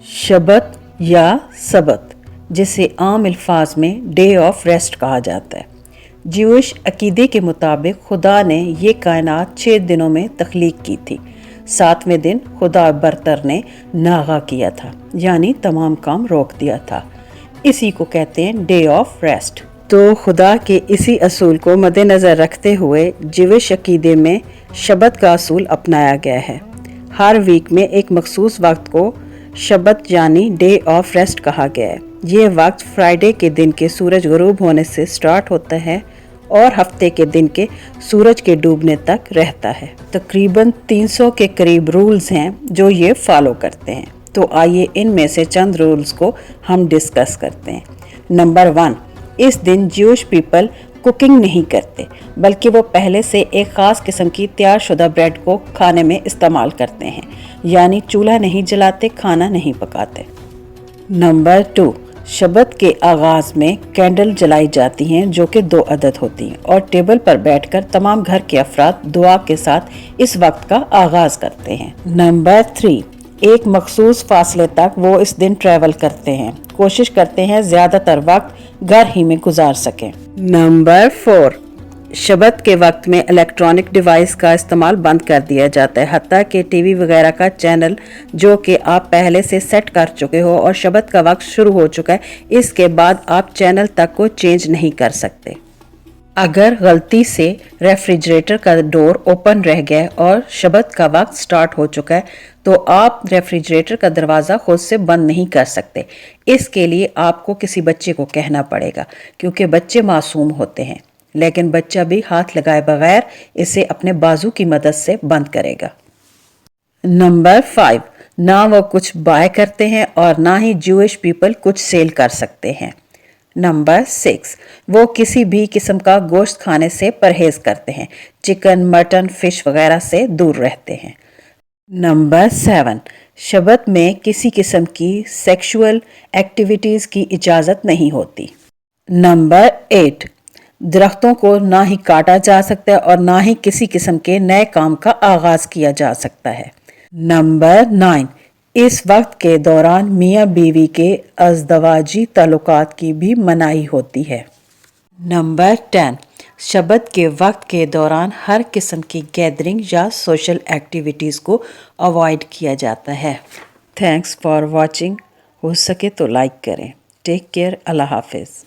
शबत या सबत, जिसे आम अल्फाज में डे ऑफ रेस्ट कहा जाता है। ज्यूइश अकीदे के मुताबिक खुदा ने ये कायनात 6 दिनों में तख्लीक की थी। 7वें दिन खुदा बरतर ने नागा किया था, यानी तमाम काम रोक दिया था। इसी को कहते हैं डे ऑफ रेस्ट। तो खुदा के इसी असूल को मद्देनज़र रखते हुए ज्यूइश अकीदे में शबत का असूल अपनाया गया है। हर वीक में एक मखसूस वक्त को शबत यानी डे ऑफ रेस्ट कहा गया है। ये वक्त फ्राइडे के दिन के सूरज गुरूब होने से स्टार्ट होता है और हफ्ते के दिन के सूरज के डूबने तक रहता है। तकरीबन 300 के करीब रूल्स हैं जो ये फॉलो करते हैं। तो आइए इनमें से चंद रूल्स को हम डिस्कस करते हैं। नंबर 1, इस दिन ज्यूइश पीपल कुकिंग नहीं करते, बल्कि वो पहले से एक ख़ास किस्म की तैयार शुदा ब्रेड को खाने में इस्तेमाल करते हैं, यानी चूल्हा नहीं जलाते, खाना नहीं पकाते। नंबर 2, शबत के आगाज़ में कैंडल जलाई जाती हैं, जो कि 2 अदद होती हैं, और टेबल पर बैठकर तमाम घर के अफराद दुआ के साथ इस वक्त का आगाज़ करते हैं। नंबर 3, एक मखसूस फासले तक वो इस दिन ट्रैवल करते हैं, कोशिश करते हैं ज़्यादातर वक्त घर ही में गुजार सकें। नंबर 4, शबत के वक्त में इलेक्ट्रॉनिक डिवाइस का इस्तेमाल बंद कर दिया जाता है, हत्ता कि टीवी वगैरह का चैनल जो कि आप पहले से सेट कर चुके हो और शबत का वक्त शुरू हो चुका है, इसके बाद आप चैनल तक को चेंज नहीं कर सकते। अगर गलती से रेफ्रिजरेटर का डोर ओपन रह गया और शबत का वक्त स्टार्ट हो चुका है, तो आप रेफ्रिजरेटर का दरवाज़ा खुद से बंद नहीं कर सकते। इसके लिए आपको किसी बच्चे को कहना पड़ेगा, क्योंकि बच्चे मासूम होते हैं, लेकिन बच्चा भी हाथ लगाए बगैर इसे अपने बाजू की मदद से बंद करेगा। नंबर 5, ना वो कुछ बाय करते हैं और ना ही ज्यूइश पीपल कुछ सेल कर सकते हैं। नंबर 6, वो किसी भी किस्म का गोश्त खाने से परहेज करते हैं, चिकन, मटन, फिश वगैरह से दूर रहते हैं। नंबर 7, शबत में किसी किस्म की सेक्सुअल एक्टिविटीज़ की इजाज़त नहीं होती। नंबर 8, दरख्तों को ना ही काटा जा सकता है और ना ही किसी किस्म के नए काम का आगाज़ किया जा सकता है। नंबर 9, इस वक्त के दौरान मियाँ बीवी के अज़दवाजी ताल्लुकात की भी मनाही होती है। नंबर 10, शबत के वक्त के दौरान हर किस्म की गैदरिंग या सोशल एक्टिविटीज़ को अवॉइड किया जाता है। Thanks for watching. हो सके तो लाइक करें। Take care. अल्लाह हाफिज़।